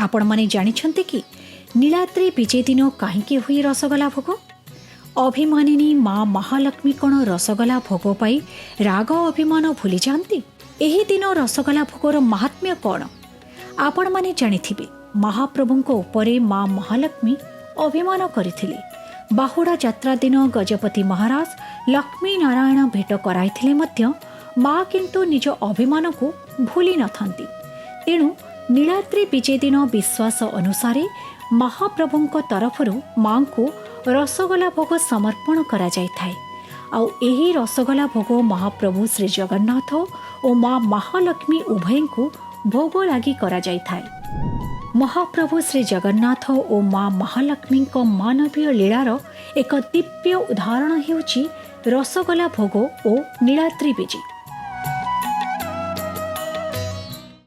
आपण माने जानिछन्ते कि नीलाद्री विजय दिन काहींकि हुई रसगोला भोग? अभिमानिनी माँ महालक्ष्मी कौन रसगोला भोग पाई राग अभिमान भूली जाती? एही दिन रसगोला भोगर महात्म्य कौन आपण माने जानिथिबे। महाप्रभुंको उपरे माँ महालक्ष्मी अभिमान करथिले। बाहुड़ा यात्रा दिन गजपति महाराज लक्ष्मी नारायण भेट कराइथिले मध्य माँ किंतु निज अभिमान को भूली नथांती। तेणु नीलाद्री विजय दिन विश्वास अनुसारे महाप्रभुंको तरफरु माँ को रसगोला भोग समर्पण करा जाइथाय। आउ एही रसगोला भोग महाप्रभु श्री जगन्नाथ और माँ महालक्ष्मी उभय को भोग लगी करा जाइथाय। महाप्रभु श्री जगन्नाथ और माँ महालक्ष्मी मानवीय लीलार एक दिव्य उदाहरण हेउची रसगोला भोग और नीलाद्री विजय।